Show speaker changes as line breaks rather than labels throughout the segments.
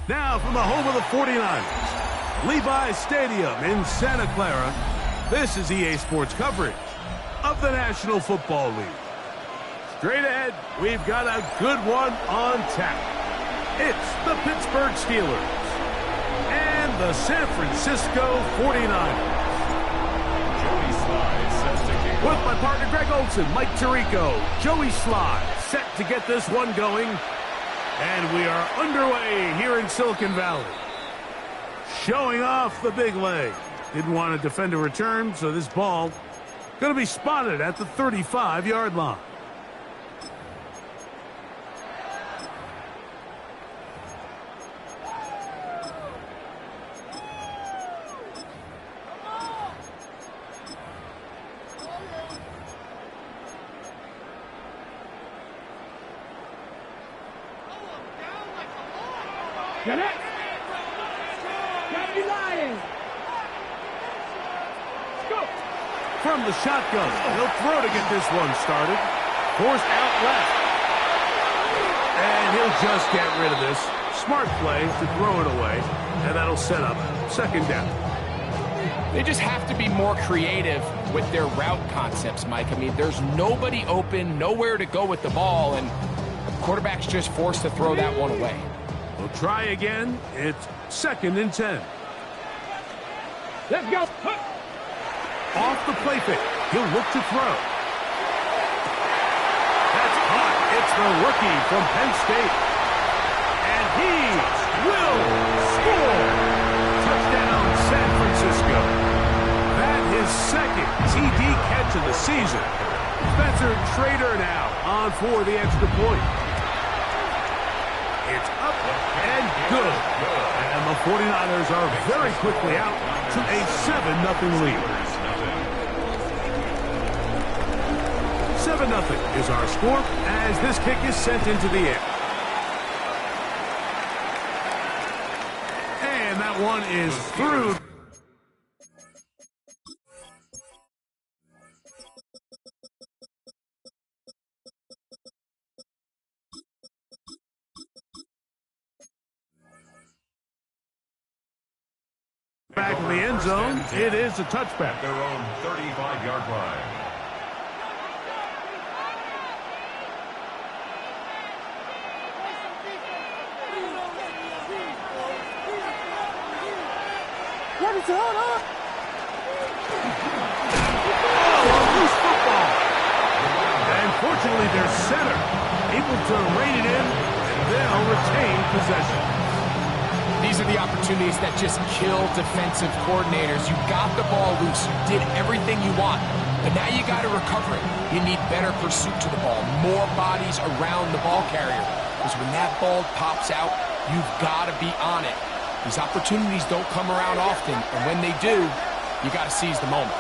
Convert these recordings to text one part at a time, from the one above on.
Now from the home of the 49ers, Levi's Stadium in Santa Clara, this is EA Sports coverage of the National Football League. Straight ahead, we've got a good one on tap. It's the Pittsburgh Steelers and the San Francisco 49ers. With my partner Greg Olson, Mike Tirico, Joey Sly, set to get this one going. And we are underway here in Silicon Valley. Showing off the big leg. Didn't want to defend a return, so this ball going to be spotted at the 35-yard line.
Get it! Can't be lying! Go!
From the shotgun, he'll throw to get this one started. Forced out left. And he'll just get rid of this. Smart play to throw it away. And that'll set up second down.
They just have to be more creative with their route concepts, Mike. I mean, there's nobody open, nowhere to go with the ball, and the quarterback's just forced to throw that one away.
We'll try again. It's 2nd and 10.
Let's go!
Off the play fake. He'll look to throw. That's caught. It's the rookie from Penn State. And he will score. Touchdown, San Francisco. That is second TD catch of the season. Spencer Trader now on for the extra point. It's up and good. And the 49ers are very quickly out to a 7-0 lead. 7-0 is our score as this kick is sent into the air. And that one is through. Back in the end zone, it is a touchback.
Their own 35-yard line.
What is on up?
Oh, loose football. And fortunately, their center able to rein it in, and they'll retain possession.
These are the opportunities that just kill defensive coordinators. You got the ball loose. You did everything you want. But now you got to recover it. You need better pursuit to the ball. More bodies around the ball carrier. Because when that ball pops out, you've got to be on it. These opportunities don't come around often. And when they do, you got to seize the moment.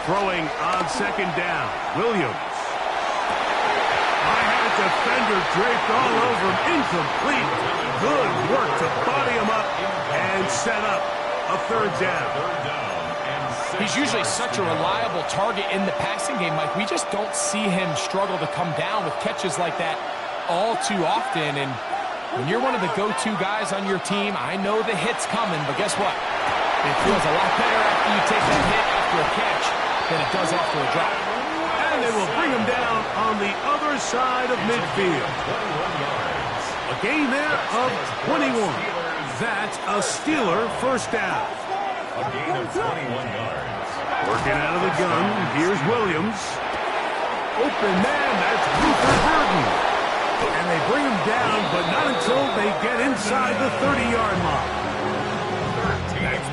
Throwing on second down. Williams. I had a defender draped all over him. Incomplete. Good work to body him up and set up a third down.
He's usually such a reliable target in the passing game, Mike. We just don't see him struggle to come down with catches like that all too often. And when you're one of the go-to guys on your team, I know the hit's coming, but guess what? It feels a lot better after you take that hit after a catch than it does after a drop.
And they will bring him down on the other side of midfield. A gain there of 21. That's a Steeler first down.
A gain of 21 yards.
Working out of the gun. Here's Williams. Open man. That's Ruther Burden. And they bring him down, but not until they get inside the 30-yard line. That's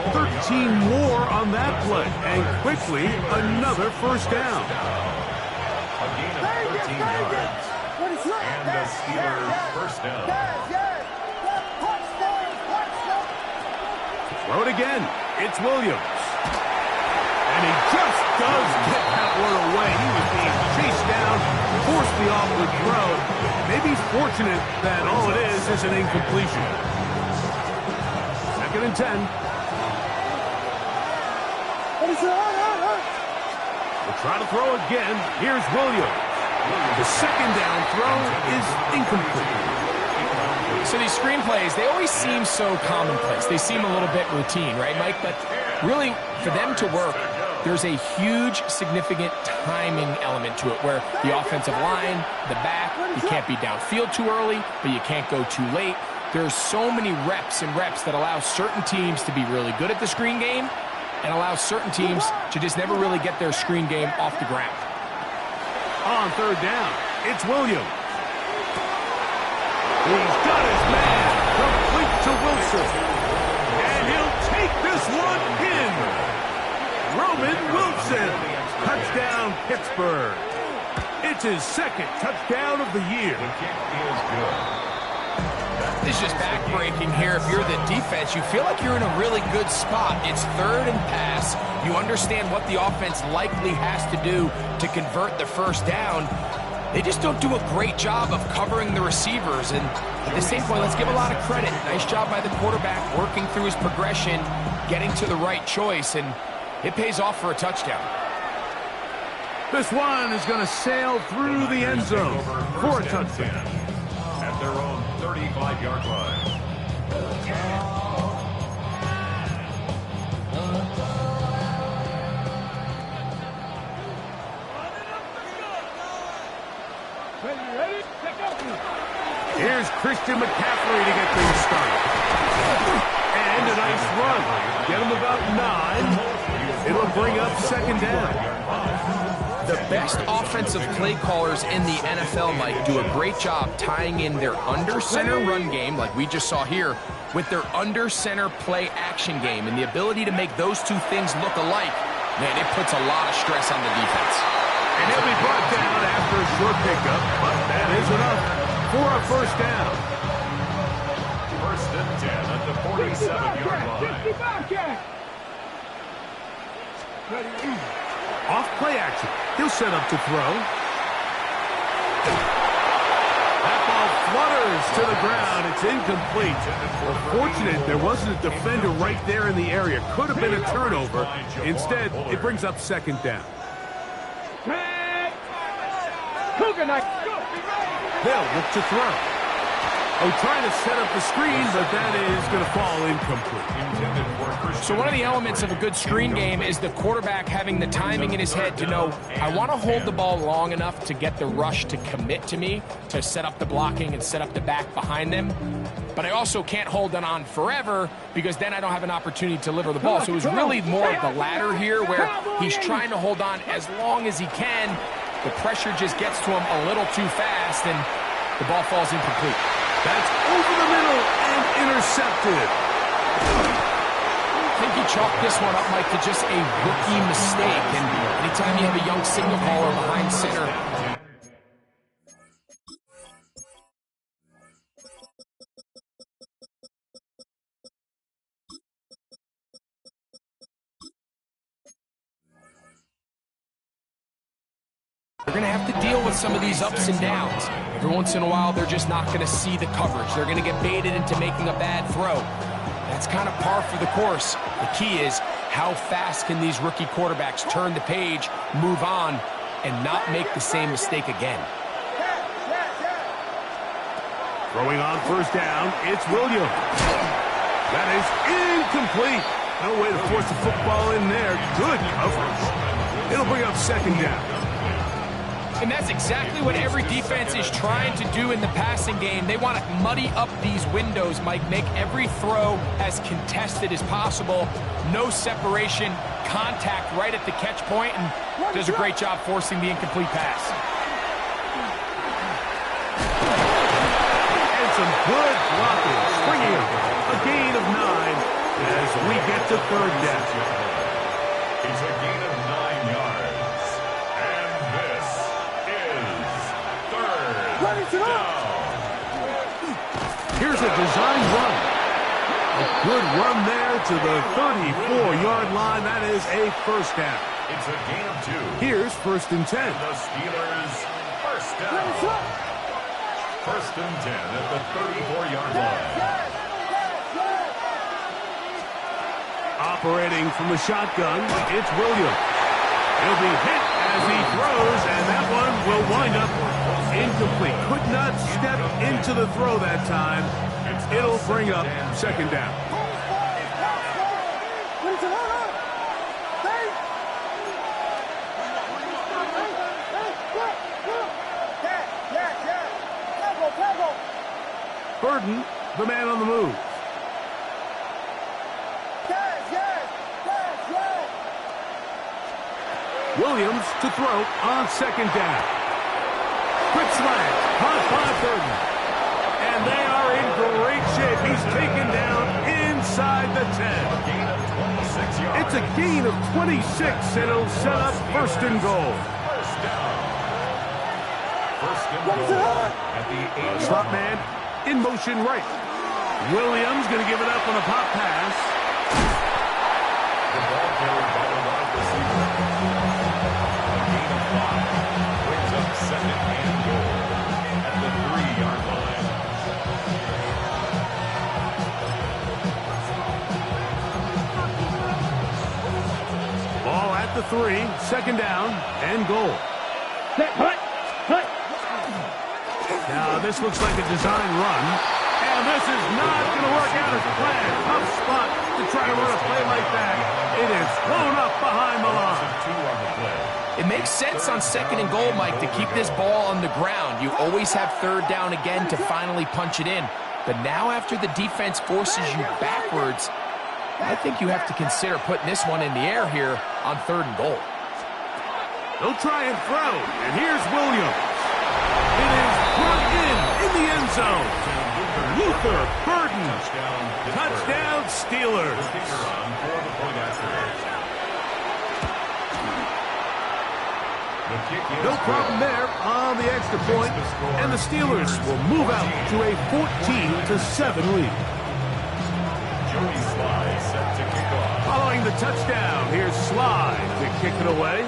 13 more on that play, and quickly another first down.
A gain of 13 yards. And the Steelers first down.
Throw it again. It's Williams. And he just does get that one away. He was being chased down, forced the awkward throw. Maybe he's fortunate that all it is an incompletion. 2nd and 10. We'll try to throw again. Here's Williams. The second down throw is incomplete.
So these screenplays, they always seem so commonplace. They seem a little bit routine, right, Mike? But really, for them to work, there's a huge, significant timing element to it where the offensive line, the back, you can't be downfield too early, but you can't go too late. There's so many reps and reps that allow certain teams to be really good at the screen game and allow certain teams to just never really get their screen game off the ground.
On 3rd down, it's Williams. He's got his man, complete to Wilson. And he'll take this one in. Roman Wilson, touchdown Pittsburgh. It's his 2nd touchdown of the year.
The kick feels good.
This is just back-breaking here. If you're the defense, you feel like you're in a really good spot. It's 3rd and pass. You understand what the offense likely has to do to convert the first down. They just don't do a great job of covering the receivers. And at the same point, let's give a lot of credit. Nice job by the quarterback working through his progression, getting to the right choice, and it pays off for a touchdown.
This one is going to sail through the end zone for a touchdown.
At their own 35-yard line.
Here's Christian McCaffrey to get things started. And a nice run. Get him about 9. It'll bring up 2nd down.
The best offensive play callers in the NFL, Mike, do a great job tying in their under-center run game, like we just saw here, with their under-center play action game. And the ability to make those two things look alike, man, it puts a lot of stress on the defense.
And he'll be brought down after a short pickup, but that is enough for a first down.
1st and 10 at the 47-yard line.
Off play action. He'll set up to throw. That ball flutters to the ground. It's incomplete. Fortunate there wasn't a defender right there in the area. Could have been a turnover. Instead, it brings up 2nd down. They'll look to throw. Oh, trying to set up the screen, but that is going to fall incomplete.
So one of the elements of a good screen game is the quarterback having the timing in his head to know, I want to hold the ball long enough to get the rush to commit to me, to set up the blocking and set up the back behind them. But I also can't hold it on forever because then I don't have an opportunity to deliver the ball. So it was really more of the latter here where he's trying to hold on as long as he can. The pressure just gets to him a little too fast and the ball falls incomplete.
That's over the middle and intercepted.
I think he chalked this one up, Mike, to just a rookie mistake. And anytime you have a young signal caller behind center, they're going to have to deal with some of these ups and downs. Every once in a while, they're just not going to see the coverage. They're going to get baited into making a bad throw. That's kind of par for the course. The key is how fast can these rookie quarterbacks turn the page, move on, and not make the same mistake again.
Throwing on first down, it's Williams. That is incomplete. No way to force the football in there. Good coverage. It'll bring up 2nd down.
And that's exactly what every defense is trying to do in the passing game. They want to muddy up these windows, Mike, make every throw as contested as possible. No separation, contact right at the catch point, and does a great job forcing the incomplete pass.
some good blocking. Springing up a gain of 9 as we get to third down.
It's a gain of 9 yards. And this is third down.
Here's a design run. A good run there to the 34-yard line. That is a first down.
It's a gain of 2.
Here's first and 10.
The Steelers first down. First and 10 at the 34-yard line.
Operating from the shotgun, it's Williams. He'll be hit as he throws, and that one will wind up incomplete. Could not step into the throw that time. It'll bring up second down. Burden, the man on the move. Williams to throw on second down. Quick slant, caught by Burden. And they are in great shape. He's taken down inside the 10.
Gain of 26 yards.
It's a gain of 26, and it'll set up first and goal.
First down. First and goal at the 8.
Slot man in motion right. Williams going to give it up on a pop pass.
The ball carried by the wide receiver. A gain of 5 brings up second and goal at the 3-yard line.
Ball at the 3, second down and goal. Now this looks like a design run, and this is not going to work out as planned. Tough spot to try to run a play like that. It is blown up behind the line.
2 on the play.
It makes sense on second and goal, Mike, to keep this ball on the ground. You always have third down again to finally punch it in. But now after the defense forces you backwards, I think you have to consider putting this one in the air here on third and goal.
They'll try and throw, and here's Williams. It is brought in the end zone. Luther Burden. Touchdown, Steelers.
Kicker on for the point after. The kick is
No problem there on the extra point, and the Steelers will move out to a 14-7 lead.
Jody Sly set to kick off.
Following the touchdown, here's Sly to kick it away.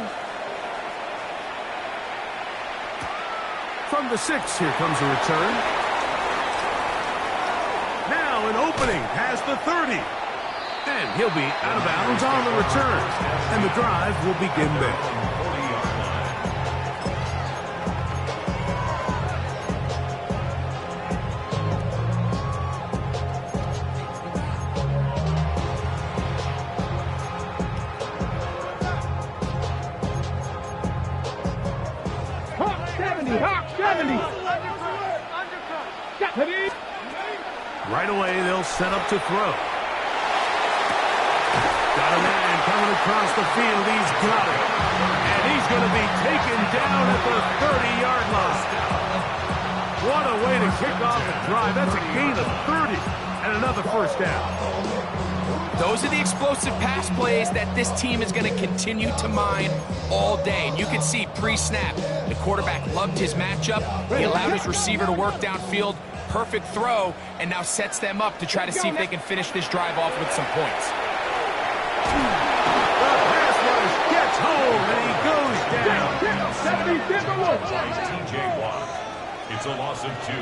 From the 6, here comes a return. Now an opening past the 30. And he'll be out of bounds on the return. And the drive will begin there. Right away, they'll set up to throw. Got a man coming across the field. He's got it. And he's going to be taken down at the 30-yard line. What a way to kick off the drive. That's a gain of 30 and another first down.
Those are the explosive pass plays that this team is going to continue to mine all day. And you can see pre-snap, the quarterback loved his matchup. He allowed his receiver to work downfield. Perfect throw, and now sets them up to try to see if they can finish this drive off with some points.
The pass rush gets home, and he goes down.
By T.J. Watt. It's a loss of 2.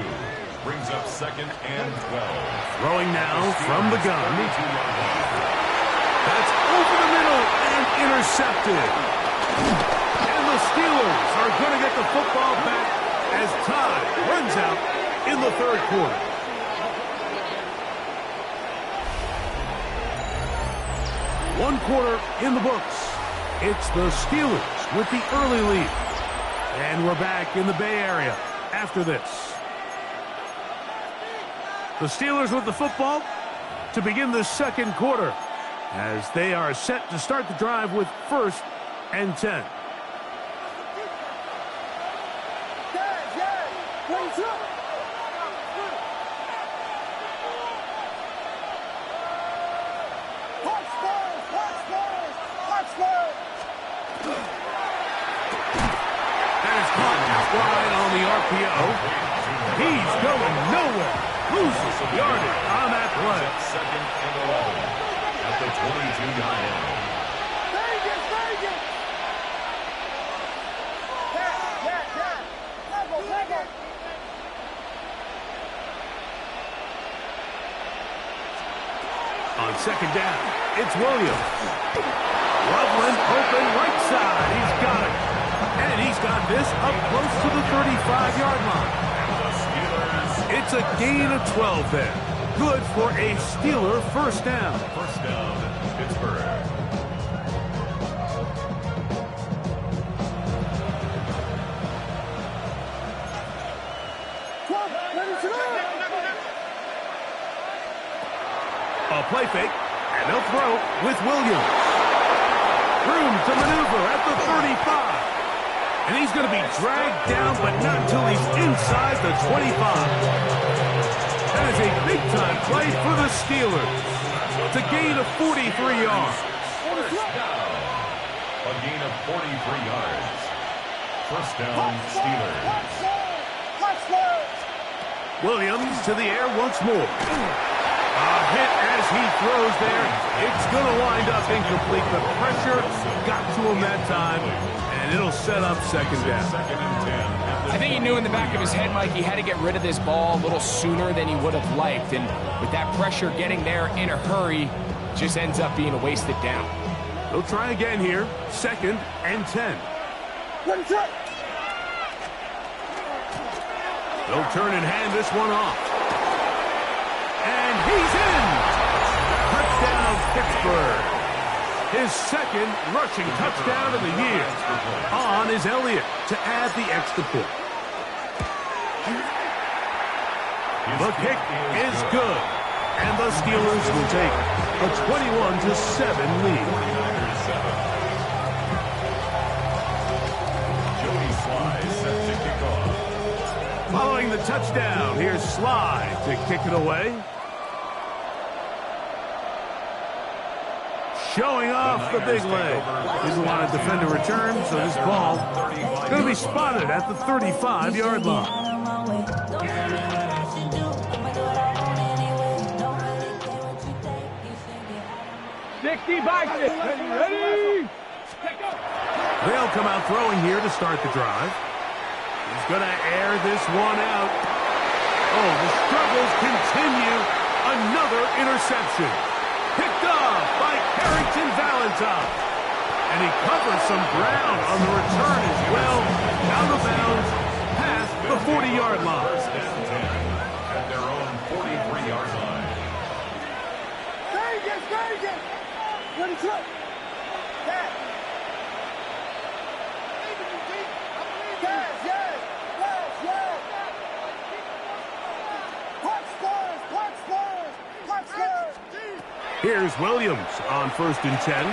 Brings up second and 12.
Throwing now from the gun. That's over the middle and intercepted. And the Steelers are going to get the football back as time runs out in the third quarter. One quarter in the books. It's the Steelers with the early lead. And we're back in the Bay Area after this. The Steelers with the football to begin the second quarter as they are set to start the drive with first and 10. And it's caught out wide on the RPO. He's going nowhere. Loses yardage on that play.
Second and 11 at the 22-yard line.
On second down, it's Williams. Loveland open right side. He's got it. And he's got this up close to the 35-yard line. It's a gain of 12 there. Good for a Steeler first down.
First down, Pittsburgh.
A play fake, and they'll throw with Williams. Room to maneuver at the 35. And he's going to be dragged down, but not until he's inside the 25. That is a big-time play for the Steelers. It's a gain of 43 yards.
First down. A gain of 43 yards. First down, Steelers.
Williams to the air once more. A hit as he throws there. It's going to wind up incomplete. The pressure got to him that time, and it'll set up second down.
Second and 10.
I think he knew in the back of his head, Mike, he had to get rid of this ball a little sooner than he would have liked. And with that pressure getting there in a hurry, just ends up being a wasted down.
They'll try again here. Second and 10. They'll turn and hand this one off. And he's in! Touchdown, Pittsburgh. His second rushing touchdown of the year. On is Elliott to add the extra point. The kick is good. And the Steelers will take a 21-7 lead.
Jody Sly set to kick off.
Following the touchdown, here's Sly to kick it away. Showing off the big leg. Didn't want to defend a return, so this ball is going to be spotted at the 35-yard line.
Ready?
They'll come out throwing here to start the drive. He's going to air this one out. Oh, the struggles continue. Another interception. Picked off by Carrington Valentine. And he covers some ground on the return as well. Out of bounds, past the 40-yard line.
First and 10 at their own 43-yard line.
Here's Williams on first and 10.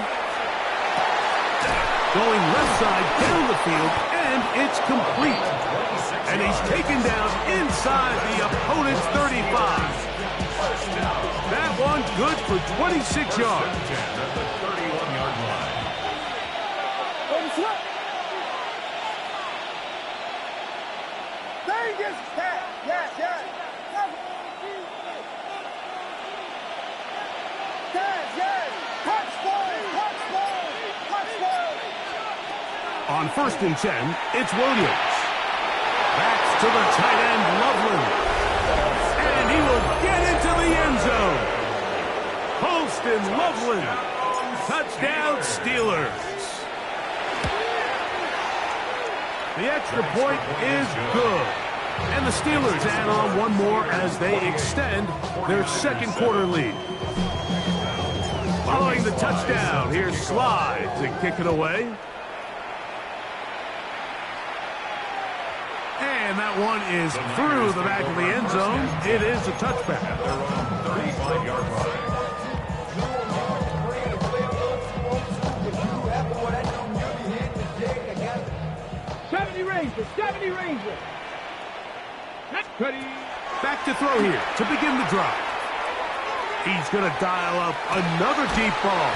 Going left side down the field, and it's complete. And he's taken down inside the opponent's 35. That one good for 26 yards.
At the 31-yard line.
On first and 10, it's Williams. Backs to the tight end, Loveland. And he will get into the end zone. Holston Loveland. Touchdown, Steelers. The extra point is good. And the Steelers add on one more as they extend their second quarter lead. Following the touchdown, here's Sly to kick it away. And that one is through the back of the end zone. It is a touchback.
35-yard line.
70 Rangers, 70 Rangers.
Back to throw here to begin the drive. He's going to dial up another deep ball.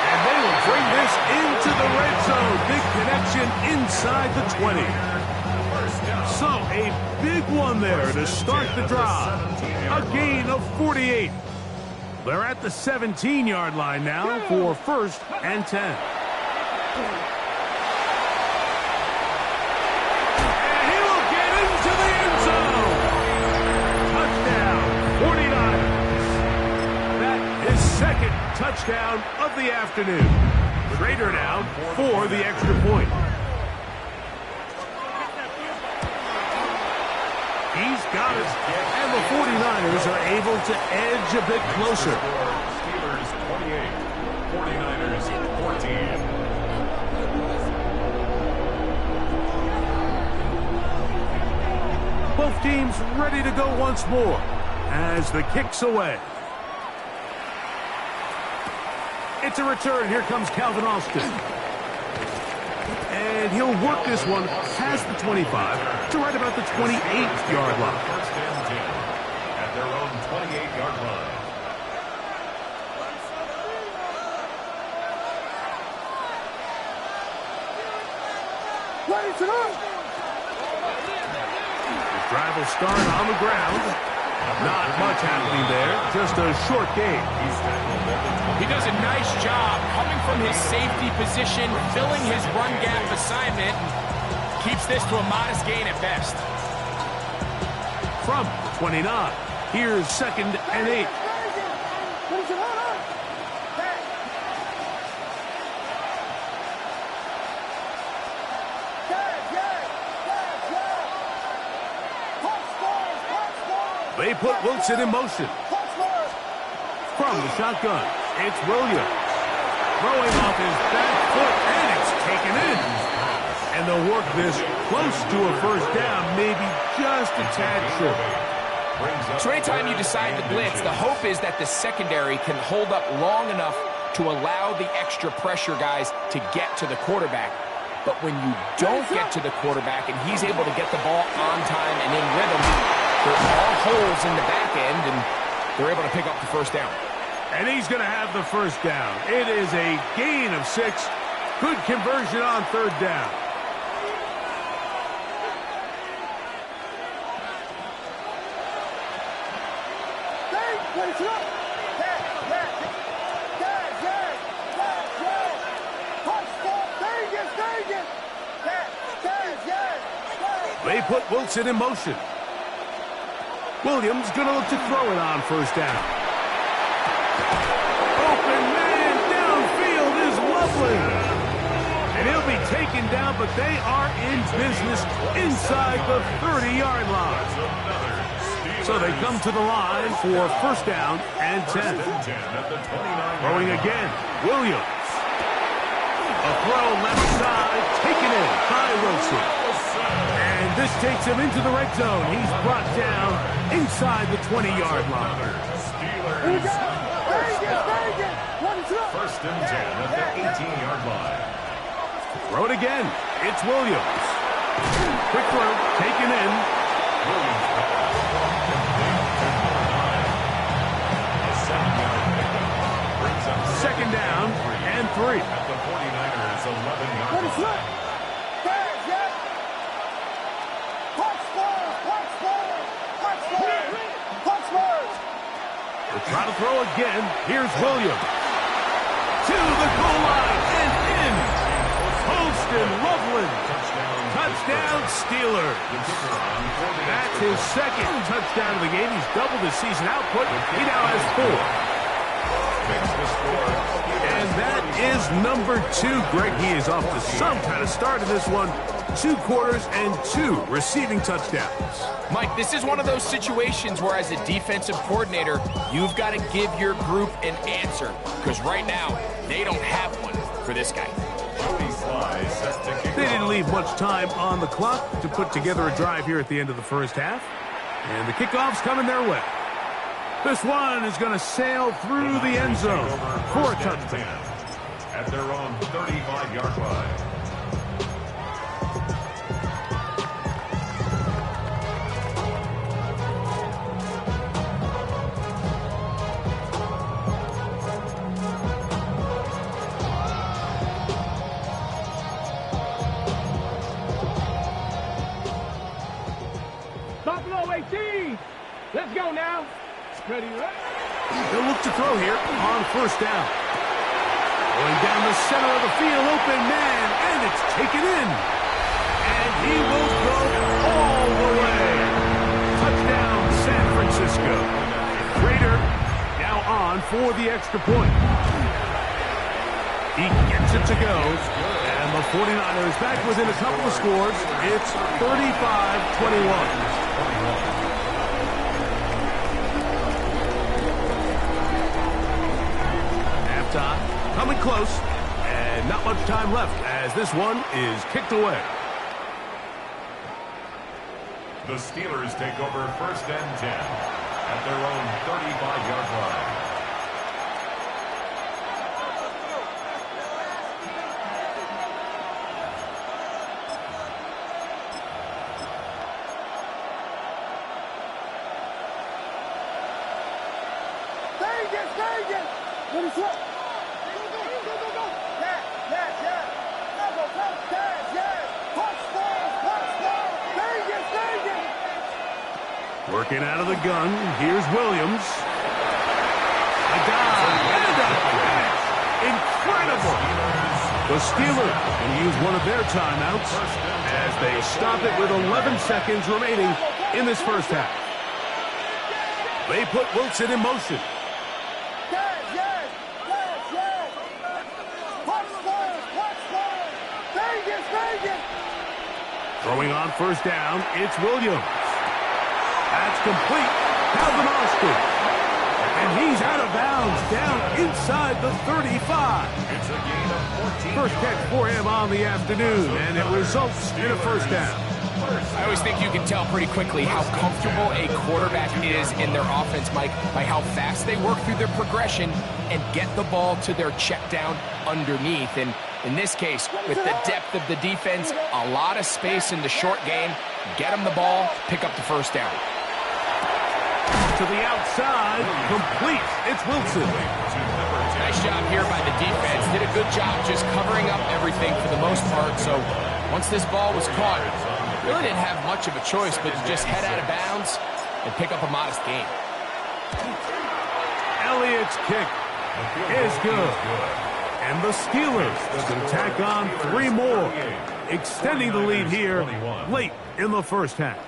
And they will bring this into the red zone. Big connection inside the 20. So a big one there to start the drive. A gain of 48. They're at the 17-yard line now for 1st and 10. And he will get into the end zone. Touchdown, 49ers. That is 2nd touchdown of the afternoon. Raiders down for the extra point. He's got it, and the 49ers are able to edge a bit closer.
Steelers 28, 49ers 14.
Both teams ready to go once more as the kick's away. It's a return. Here comes Calvin Austin. And he'll work this one past the 25 to right about the 28-yard line.
1st and 10 at their own 28-yard line.
Ready to go.
The drive will start on the ground. Not much happening there. Just a short gain.
He does a nice job coming from his safety position, filling his run gap assignment, and keeps this to a modest gain at best.
From 29, here's 2nd and 8. They put Wilson in motion. From the shotgun, it's Williams. Throwing off his back foot, and it's taken in. And they'll work this close to a 1st down, maybe just a tad short.
So anytime you decide to blitz, the hope is that the secondary can hold up long enough to allow the extra pressure guys to get to the quarterback. But when you don't get to the quarterback and he's able to get the ball on time and in rhythm, there are all holes in the back end, and they're able to pick up the 1st down.
And he's going to have the 1st down. It is a gain of 6. Good conversion on 3rd down. They put Wilson in motion. Williams going to look to throw it on 1st down. Open man downfield is lovely. And he'll be taken down, but they are in business inside the 30-yard line. So they come to the line for 1st down and 10. Throwing again, Williams. A throw left side, taken in by Wilson. And this takes him into the red zone. He's brought down inside the 20-yard line.
Steelers. 1st and 10 at the 18-yard line.
Throw it again. It's Williams. Quick throw, taken in.
Williams a 7-yard pickup brings up
2nd down and 3.
at the 49ers 11-yard line.
They'll try to throw again. Here's Williams. To the goal line and in. Post and Loveland. Touchdown Steelers. That's his 2nd touchdown of the game. He's doubled his season output. He now has 4. And that is number 2. Greg, he is off to some kind of start in this one. 2 quarters and 2 receiving touchdowns.
Mike, this is one of those situations where as a defensive coordinator, you've got to give your group an answer. Because right now, they don't have one for this guy.
They didn't leave much time on the clock to put together a drive here at the end of the 1st half. And the kickoff's coming their way. This one is going to sail through the end zone for a touchdown.
At their own 35-yard line.
18. Let's go now. Ready, right?
They'll look to throw here on first down. Going down the center of the field, open man, and it's taken in. And he will go all the way. Touchdown, San Francisco. Prater now on for the extra point. He gets it to go. And the 49ers back within a couple of scores. It's 35-21. Coming close, and not much time left as this one is kicked away.
The Steelers take over first and 10 at their own 35-yard line.
Vegas! What is up?
Working out of the gun, here's Williams. A dive and a catch. Incredible. The Steelers can use one of their timeouts as they stop it with 11 seconds remaining in this first half. They put Wilson in motion.
Vegas!
Throwing on first down, it's Williams. That's complete. Calvin Austin. And he's out of bounds down inside the 35.
It's a gain of 14.
First catch for him on the afternoon, and it results in a first down.
I always think you can tell pretty quickly how comfortable a quarterback is in their offense, Mike, by how fast they work through their progression and get the ball to their check down underneath. And in this case, with the depth of the defense, a lot of space in the short game, get them the ball, pick up the first down.
To the outside, complete. It's Wilson.
Nice job here by the defense. Did a good job just covering up everything for the most part. So once this ball was caught, really didn't have much of a choice but to just head out of bounds and pick up a modest gain.
Elliott's kick is good. And the Steelers can tack on 3 more, extending the lead here late in the first half.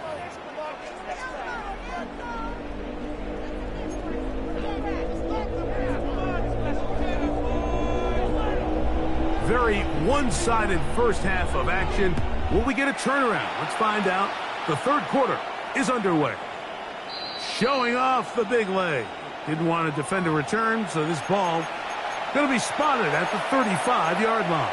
Very one-sided first half of action. Will we get a turnaround? Let's find out. The third quarter is underway. Showing off the big leg. Didn't want to defend a return, so this ball going to be spotted at the 35-yard line.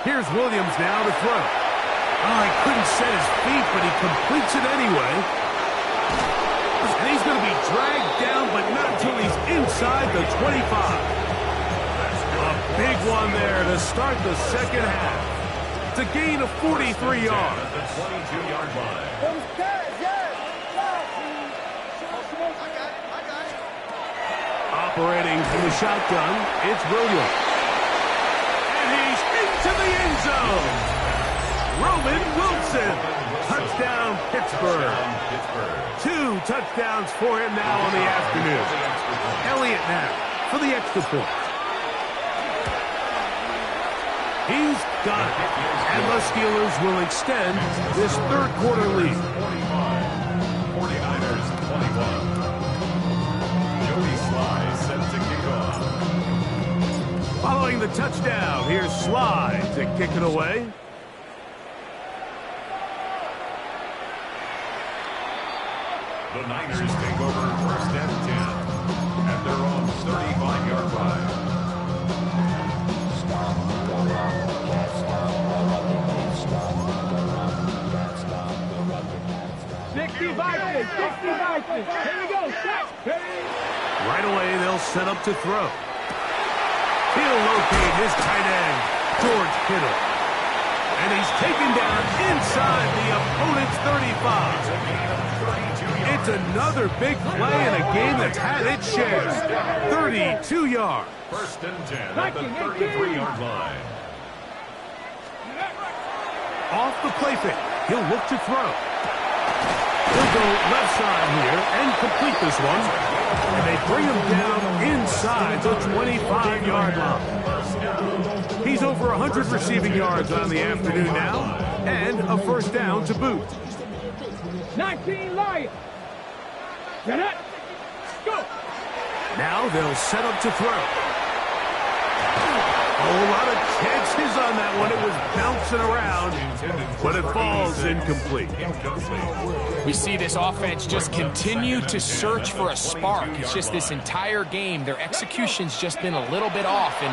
Here's Williams now to throw. Oh, he couldn't set his feet, but he completes it anyway. And he's going to be dragged down, but not until he's inside the 25. A big one there to start the second half. It's a gain of 43 yards.
At the 22-yard line.
Operating from the shotgun, it's Williams. And he's into the end zone. Roman Wilson. Touchdown, Pittsburgh. 2 touchdowns for him now on the afternoon. Elliott now for the extra point. He's got it. And the Steelers will extend this third quarter lead.
49ers 21. Joey Sly set to kick off.
Following the touchdown, here's Sly to kick it away.
The Niners take over first and 10 at their own 35-yard line.
60 Vikings. Here we go. Set.
Right away, they'll set up to throw. He'll locate his tight end, George Kittle. And he's taken down inside the opponent's 35. It's That's another big play in a game that's had its share. 32 yards.
First and 10 at the 33-yard line.
Off the play fake. He'll look to throw. He'll go left side here and complete this one. And they bring him down inside the 25-yard line. He's over 100 receiving yards on the afternoon now, and a first down to boot.
19 Lions. Get it. Go.
Now they'll set up to throw. A whole lot of chances on that one. It was bouncing around, but it falls incomplete.
We see this offense just continue to search for a spark. It's just this entire game, their execution's just been a little bit off. And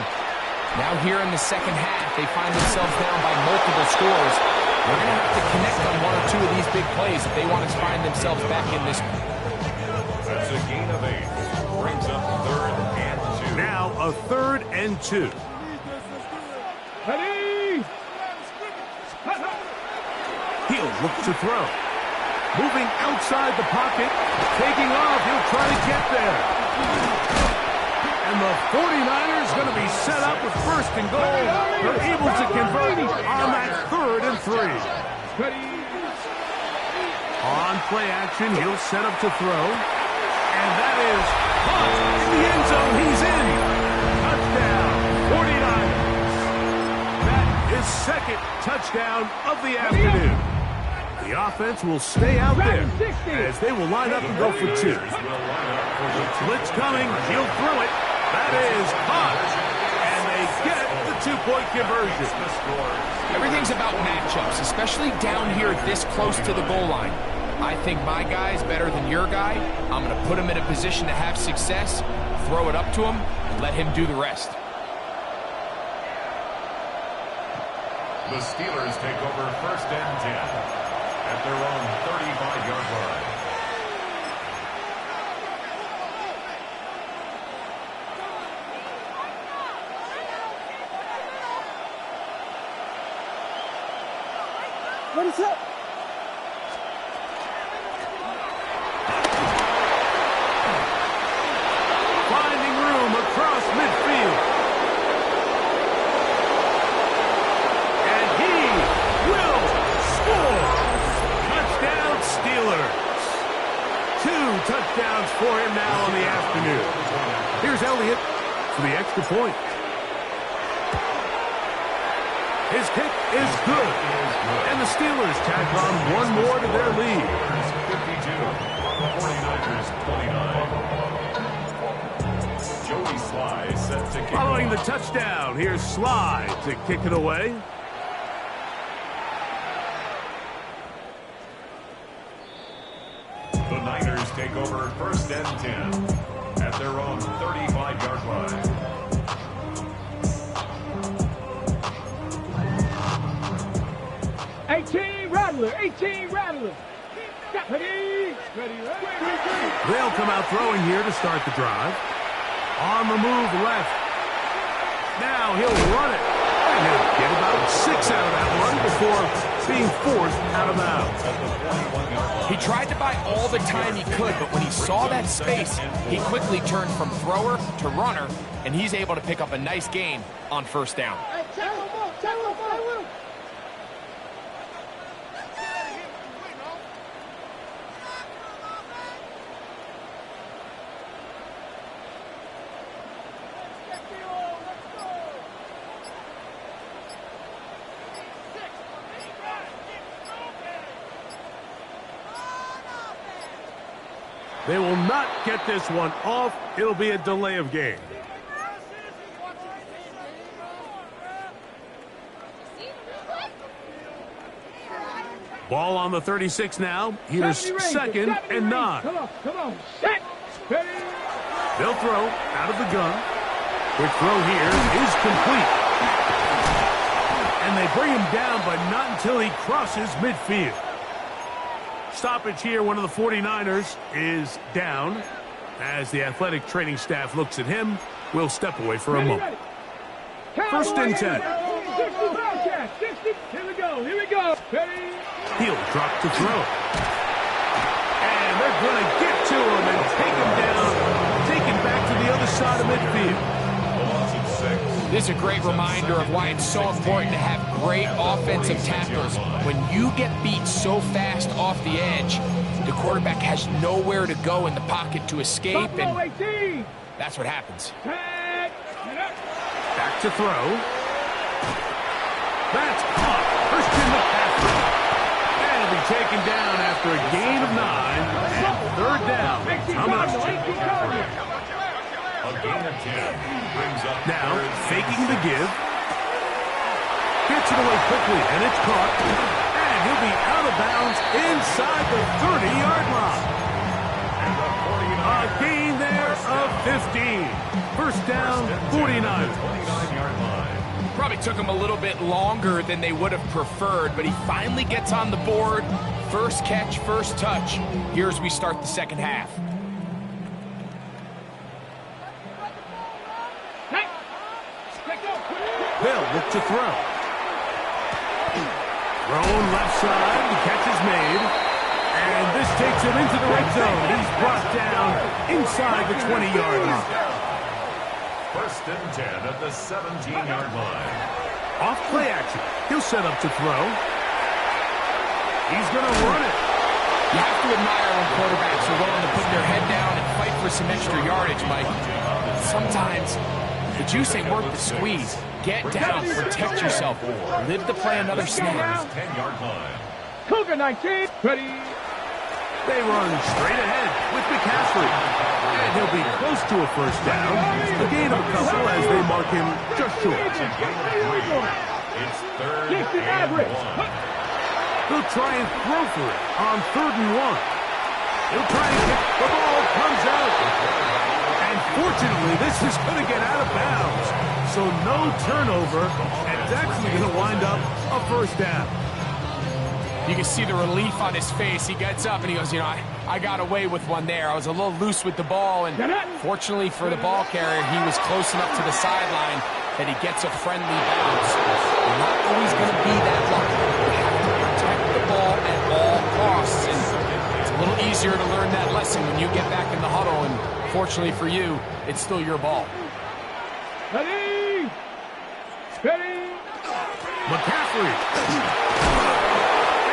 now here in the second half, they find themselves down by multiple scores. They're going to have to connect on one or two of these big plays if they want to find themselves back in this.
That's a gain of 8. Brings up 3rd and 2.
Now a 3rd and 2.
Ready.
He'll look to throw. Moving outside the pocket. Taking off. He'll try to get there. And the 49ers going to be set up with 1st and goal. They're able to convert on that 3rd and 3. On play action, he'll set up to throw. And that is caught in the end zone. He's in. Touchdown, 49ers. That is 2nd touchdown of the afternoon. The offense will stay out there as they will line up and go for 2. Blitz coming. He'll throw it. That is caught. And they get the 2-point conversion.
Everything's about matchups, especially down here this close to the goal line. I think my guy's better than your guy. I'm going to put him in a position to have success, throw it up to him, and let him do the rest.
The Steelers take over 1st and 10 at their own 35-yard line.
What is up?
Finding room across midfield. And he will score. Touchdown Steelers. 2 touchdowns for him now in the afternoon. Here's Elliott for the extra point. His kick is good. And the Steelers tack on one more to their lead.
52, 49ers 29. Joey Sly set to kick
Following the
off.
touchdown, here's Sly to kick it away.
The Niners take over 1st and 10 at their own 35-yard line.
Rattler, 18 Rattler. Ready.
They'll come out throwing here to start the drive. On the move left. Now he'll run it. And he'll get about 6 out of that run before being forced out of bounds.
He tried to buy all the time he could, but when he saw that space, he quickly turned from thrower to runner, and he's able to pick up a nice gain on 1st down.
They will not get this one off. It'll be a delay of game. Ball on the 36 now. Here's 2nd and 9.
Come on. Set. Ready.
They'll throw out of the gun. Quick throw here is complete. And they bring him down, but not until he crosses midfield. Stoppage here. One of the 49ers is down. As the athletic training staff looks at him, we'll step away for a moment. 1st and 10.
60. Here we go. Ready.
He'll drop to throw. And they're going to get to him and take him down, take him back to the other side of midfield.
This is a great reminder of why it's so important to have great offensive tackles. When you get beat so fast off the edge, the quarterback has nowhere to go in the pocket to escape, and that's what happens.
Back to throw. That's caught. Christian McCaffrey. That'll be taken down after a gain of 9 and third down.
A gain of 10 brings up
now faking the give. Gets it away quickly, and it's caught. And he'll be out of bounds inside the 30-yard line. A gain there of 15. First down, 49.
Probably took him a little bit longer than they would have preferred, but he finally gets on the board. First catch, first touch. Here's we start the second half.
They'll look to throw. Thrown left side, the catch is made. And this takes him into the red zone. He's brought down inside the 20-yard line.
First and 10 at the 17-yard line.
Off play action. He'll set up to throw. He's going to run it.
You have to admire when quarterbacks are willing to put their head down and fight for some extra yardage, Mike. Sometimes the juice ain't worth the squeeze. Get down, protect yourself, live to play another snap.
10-yard line.
Cougar 19, ready.
They run straight ahead with McCaffrey. And he'll be close to a first down. A gain of a couple as they mark him just short.
It's third and 1.
He'll try and throw for it on 3rd and 1. He'll try and kick. The ball comes out. And fortunately, this is going to get out of bounds. So no turnover, and it's actually going to wind up a first down.
You can see the relief on his face. He gets up and he goes, you know, I got away with one there. I was a little loose with the ball, and fortunately for the ball carrier, he was close enough to the sideline that he gets a friendly bounce. You're not always going to be that lucky. You have to protect the ball at all costs, and it's a little easier to learn that lesson when you get back in the huddle, and fortunately for you, it's still your ball.
Ready. Ready.
McCaffrey.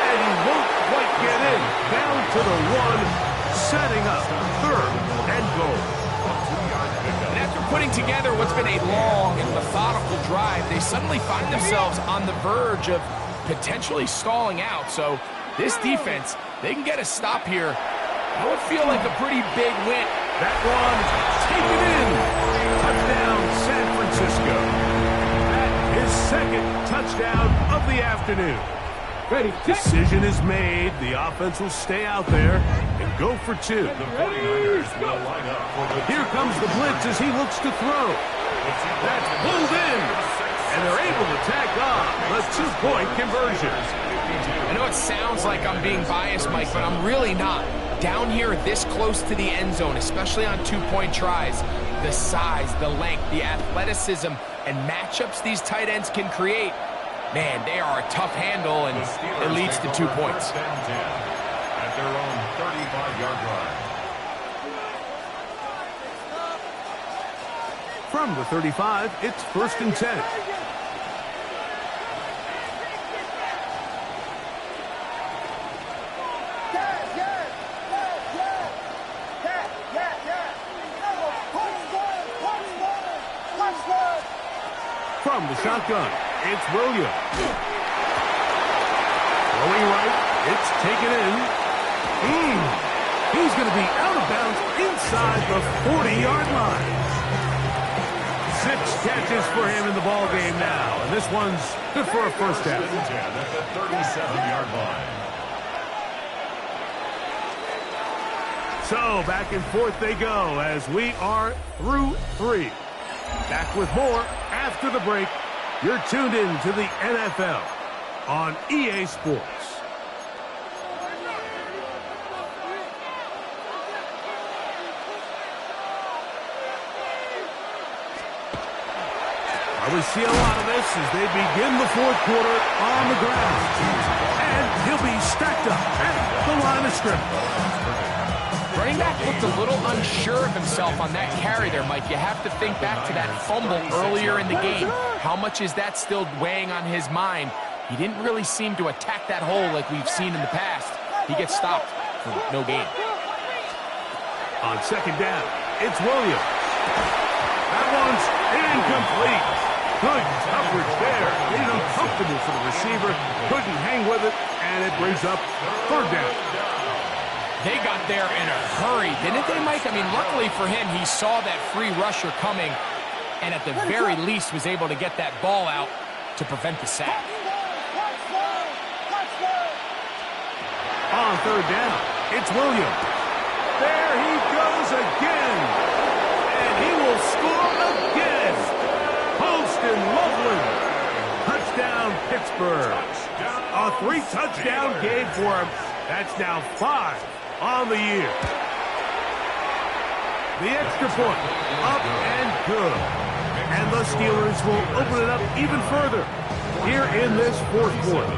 And he won't quite get in. Down to the 1, setting up 3rd and goal.
And after putting together what's been a long and methodical drive, they suddenly find themselves on the verge of potentially stalling out. So this defense, they can get a stop here. That would feel like a pretty big win.
That one taken in. Touchdown, San Francisco. His second touchdown of the afternoon.
Ready.
Decision is made. The offense will stay out there and go for 2.
The 49ers will line up for the
Here comes the blitz as he looks to throw. That's pulled in. And they're able to tack on the 2-point conversion.
I know it sounds like I'm being biased, Mike, but I'm really not. Down here this close to the end zone, especially on 2-point tries, the size, the length, the athleticism, and matchups these tight ends can create, man, they are a tough handle, and it leads to 2 points.
At their own 35-yard line.
From the 35, it's 1st and 10. From the shotgun, it's Williams. Throwing right, it's taken in. He's going to be out of bounds inside the 40-yard line. 6 catches for him in the ball game now, and this one's good for a first down.
At the 37-yard line.
So back and forth they go as we are through 3. Back with more after the break. You're tuned in to the NFL on EA Sports. We see a lot of this as they begin the 4th quarter on the ground. And he'll be stacked up at the line of scrimmage.
running back looked a little unsure of himself on that carry there, Mike. You have to think back to that fumble earlier in the game. How much is that still weighing on his mind? He didn't really seem to attack that hole like we've seen in the past. He gets stopped for no gain.
On second down, it's Williams. That one's incomplete. Good coverage there. Made it uncomfortable for the receiver. Couldn't hang with it, and it brings up third down.
They got there in a hurry, didn't they, Mike? I mean, luckily for him, he saw that free rusher coming, and at the very least was able to get that ball out to prevent the sack.
On third down, it's Williams. There he goes again. And he will score again. Holston Loveland. Touchdown, Pittsburgh. A 3-touchdown game for him. That's now 5 on the year. The extra point, up and good. And the Steelers will open it up even further here in this fourth quarter.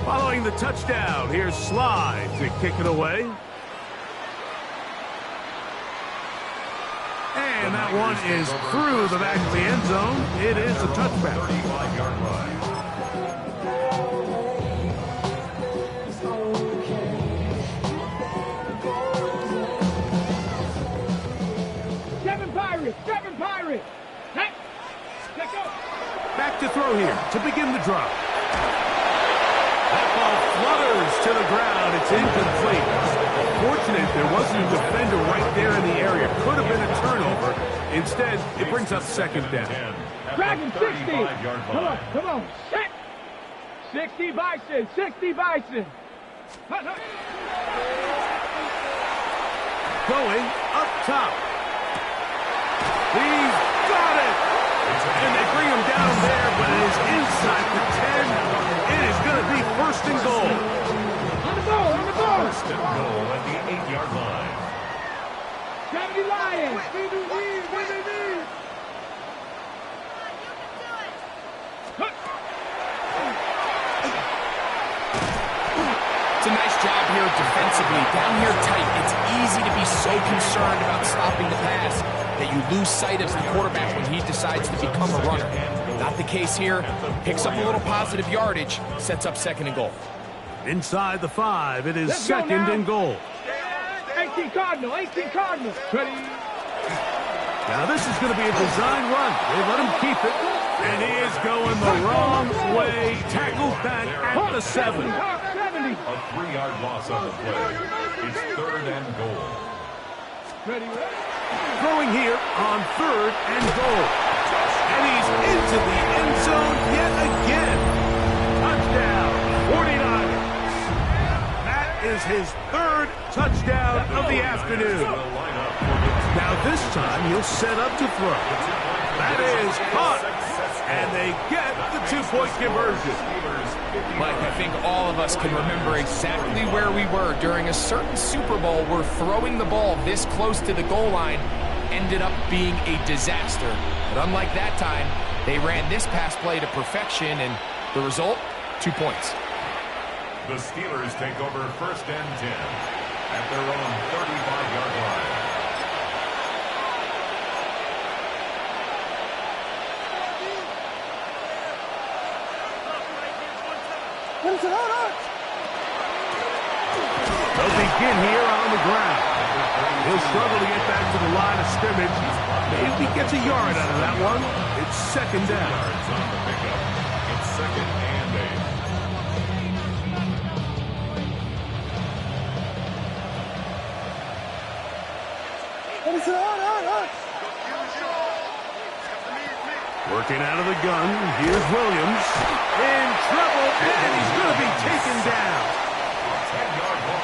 Following the touchdown, here's Sly to kick it away. And that one is through the back of the end zone. It is a touchback.
35-yard line.
Seven Pirates! Hey! Let's go!
Back to throw here to begin the drive. That ball flutters to the ground. It's incomplete. Fortunate there wasn't a defender right there in the area. Could have been a turnover. Instead, it brings up second down.
Drag him, 60! Come on, set! 60 Bison!
Going up top. He's got it! And they bring him down there, but it is inside the 10. It is going to be first and goal.
On the ball!
First and goal at the 8-yard line.
70 Lions!
It's a nice job here defensively. Down here tight, it's easy to be so concerned about stopping the pass that you lose sight of the quarterback when he decides to become a runner. Not the case here. Picks up a little positive yardage, sets up second and goal.
Inside the 5, it is second and goal.
18 Cardinal! Ready?
Now this is going to be a design run. They let him keep it, and he is going the wrong way. Tackled back at the 7.
A 3-yard loss on the play. It's third and goal.
Ready?
Throwing here on third and goal. And he's into the end zone yet again. Touchdown, 49ers. That is his third touchdown of the afternoon. Now this time he'll set up to throw. That is caught. And they get the 2-point conversion.
Mike, I think all of us can remember exactly where we were during a certain Super Bowl where throwing the ball this close to the goal line ended up being a disaster. But unlike that time, they ran this pass play to perfection, and the result, 2 points.
The Steelers take over first and 10 at their own 35-yard line.
They'll begin here on the ground. He'll struggle to get back to the line of scrimmage. Maybe gets a yard out of that one. It's second down.
Yards on the pickup. It's second and 8.
Working out of the gun. Here's Williams. In trouble, and he's going to be taken down.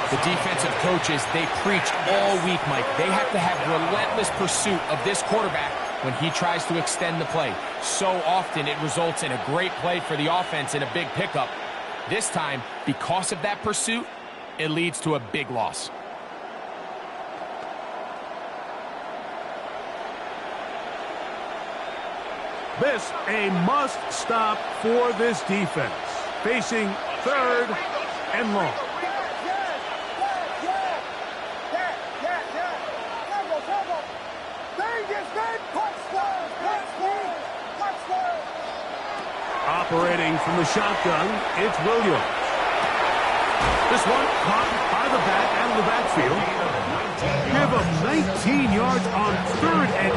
The defensive coaches, they preach all week, Mike. They have to have relentless pursuit of this quarterback when he tries to extend the play. So often it results in a great play for the offense and a big pickup. This time, because of that pursuit, it leads to a big loss.
This a must-stop for this defense. Facing 3rd and long. Operating from the shotgun, it's Williams. This one caught by the back out of the backfield. Give them 19 yards on 3rd and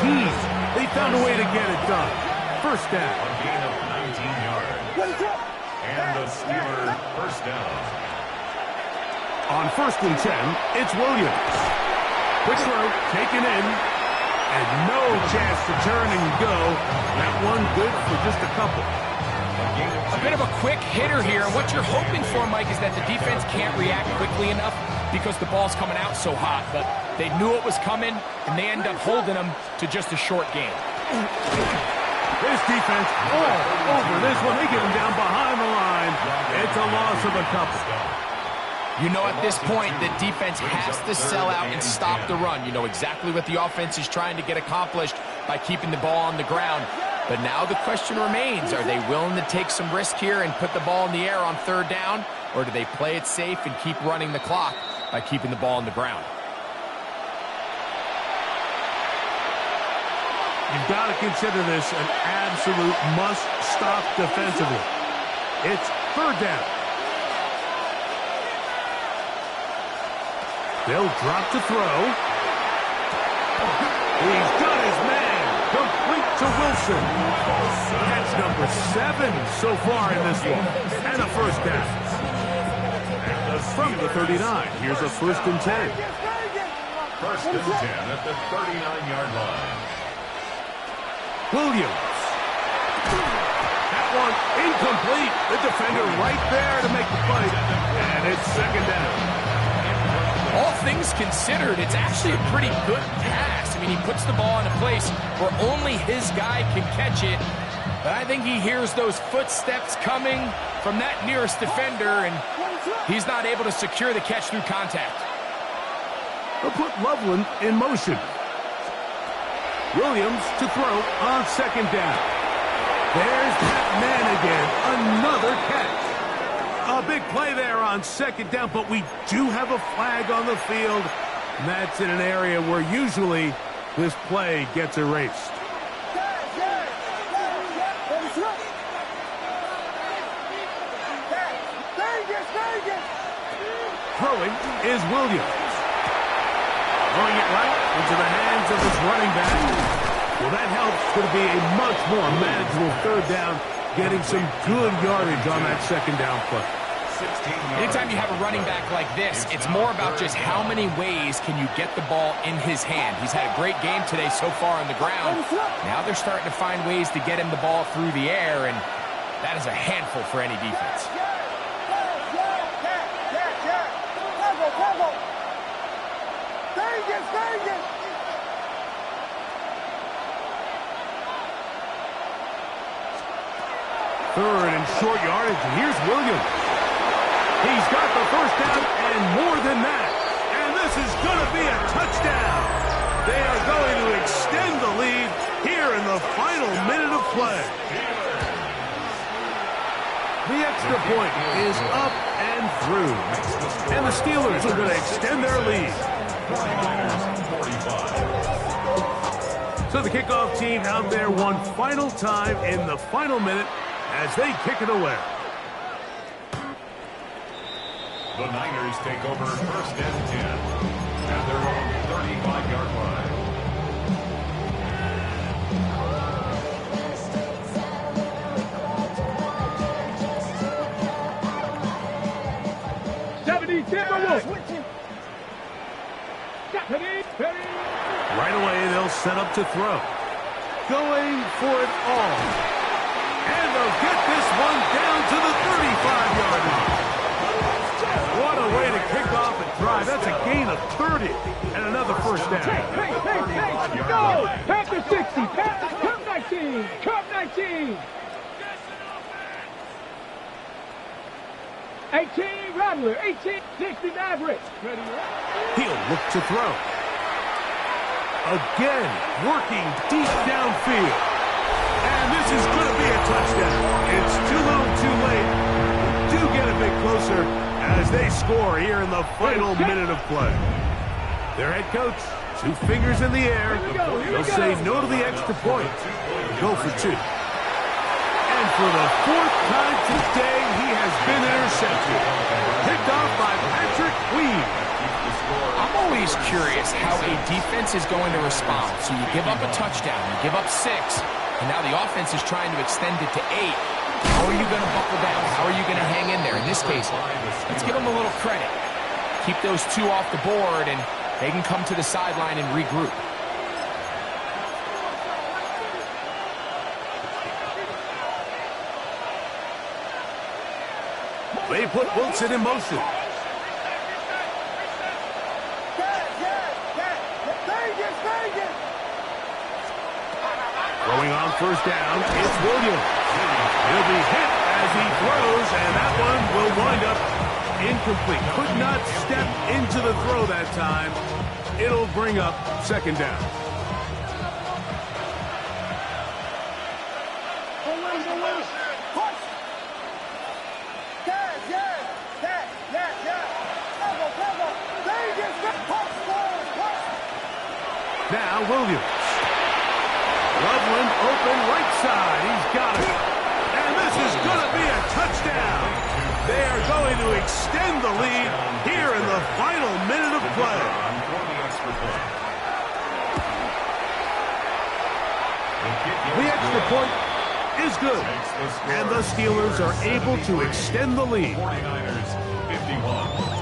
18. They found a way to get it done. First down.
A gain of 19 yards. And the Steelers first down.
On 1st and 10, it's Williams. Quick throw, taken in, and no chance to turn and go. That one good for just a couple.
A bit of a quick hitter here. What you're hoping for, Mike, is that the defense can't react quickly enough because the ball's coming out so hot. But they knew it was coming, and they end up holding them to just a short game.
This defense all over this one. They get him down behind the line. It's a loss of a couple.
You know at this point the defense has to sell out and stop the run. You know exactly what the offense is trying to get accomplished by keeping the ball on the ground. But now the question remains, are they willing to take some risk here and put the ball in the air on 3rd down? Or do they play it safe and keep running the clock by keeping the ball on the ground?
You've got to consider this an absolute must-stop defensively. It's 3rd down. They'll drop to throw. He's got his man. Complete to Wilson. That's number 7 so far in this one. And a first down. From the 39, here's a 1st and 10.
1st and 10 at the 39-yard line.
Williams. That one incomplete. The defender right there to make the play. And it's 2nd down.
All things considered, it's actually a pretty good pass. I mean, he puts the ball in a place where only his guy can catch it. But I think he hears those footsteps coming from that nearest defender, and he's not able to secure the catch through contact.
They'll put Loveland in motion. Williams to throw on 2nd down. There's that man again. Another catch. A big play there on 2nd down, but we do have a flag on the field. And that's in an area where usually this play gets erased. Throwing is Williams. Throwing it right into the hands of his running back. Well, that helps. It's going to be a much more manageable 3rd down, getting some good yardage on that 2nd down play.
Anytime you have a running back like this, it's more about just how many ways can you get the ball in his hand. He's had a great game today so far on the ground. Now they're starting to find ways to get him the ball through the air, and that is a handful for any defense.
Third and short yardage, and here's Williams. He's got the first down and more than that. And this is going to be a touchdown. They are going to extend the lead here in the final minute of play. The extra point is up and through. And the Steelers are going to extend their lead. So the kickoff team out there one final time in the final minute as they kick it away.
The Niners take over 1st and 10 at their own 35-yard line.
Right away, they'll set up to throw. Going for it all. And they'll get this one down to the 35-yard line. What a way to kick off a drive. That's a gain of 30 and another first down.
Hey, go! Pass the 60, come 19, come 19. 18, Rattler, 18, 60, Maverick.
He'll look to throw. Again, working deep downfield. And this is going to be a touchdown. It's too little too late. Do get a bit closer as they score here in the final minute of play. Their head coach, 2 fingers in the air. He'll say no to the extra point. Go for 2. And for the 4th time today, he has been intercepted. Picked off by Patrick Queen.
I'm always curious how a defense is going to respond. So you give up a touchdown, you give up 6, and now the offense is trying to extend it to 8. How are you going to buckle down? How are you going to hang in there? In this case, let's give them a little credit. Keep those 2 off the board, and they can come to the sideline and regroup.
They put Wilson in motion. Throwing on first down, it's Williams. He'll be hit as he throws, and that one will wind up incomplete. Could not step into the throw that time. It'll bring up 2nd down. Now Williams. Loveland open right side. He's got it. And this is going to be a touchdown. They are going to extend the lead here in the final minute of play. The extra point is good. And the Steelers are able to extend the lead.
49ers 51.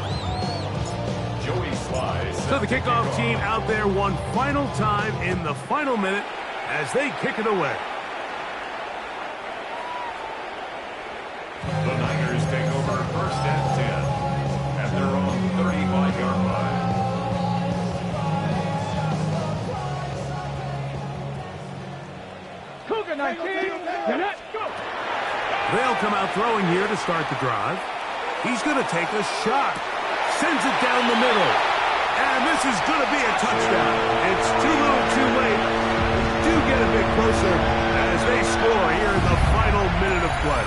So the kickoff team out there one final time in the final minute as they kick it away.
The Niners take over 1st and 10 at their own 35-yard line.
Cougar 19, let's go.
They'll come out throwing here to start the drive. He's going to take a shot. Sends it down the middle. And this is going to be a touchdown. It's too little too late. Do get a bit closer as they score here in the final minute of play.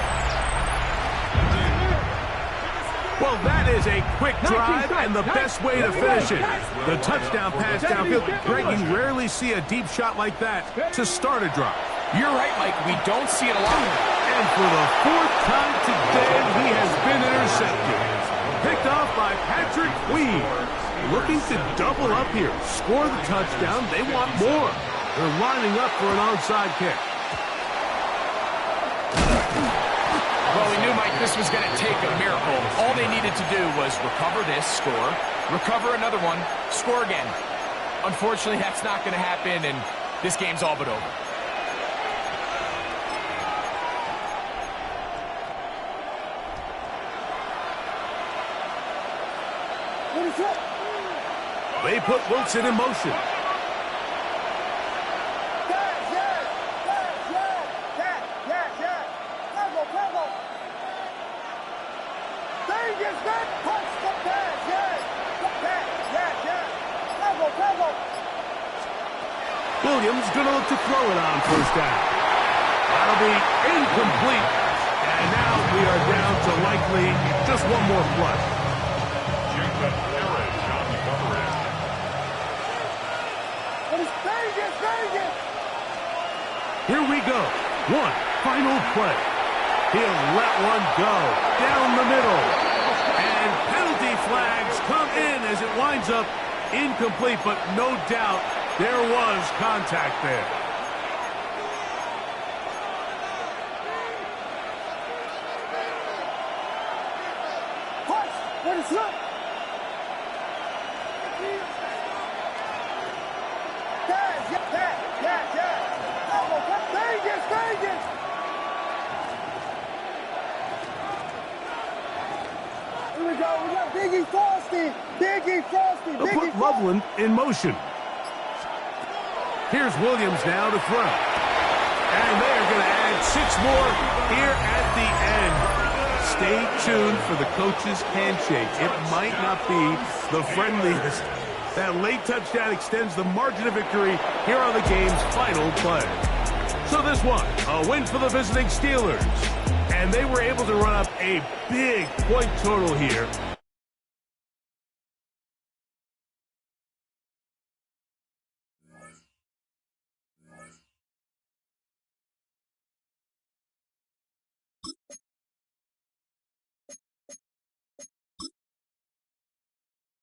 Well, that is a quick drive and the best way to finish it. The touchdown pass downfield. Greg, you rarely see a deep shot like that to start a drive.
You're right, Mike. We don't see it a lot.
And for the 4th time today, he has been intercepted. Picked off by Patrick Queen. Looking to double up here. Score the touchdown. They want more. They're lining up for an onside kick.
Well, we knew, Mike, this was going to take a miracle. All they needed to do was recover this, score, recover another one, score again. Unfortunately, that's not going to happen, and this game's all but over.
They put Wilson in motion. Williams going to look to throw it on first down. That'll be incomplete. And now we are down to likely just one more play. Here we go. One final play. He'll let one go down the middle. And penalty flags come in as it winds up incomplete, but no doubt there was contact there.
What is up? Here we go. We got Biggie Frosty. Biggie Frosty.
They'll put Loveland in motion. Here's Williams now to throw. And they are going to add 6 more here at the end. Stay tuned for the coach's handshake. It might not be the friendliest. That late touchdown extends the margin of victory here on the game's final play. So So this one, a win for the visiting Steelers. And they were able to run up a big point total here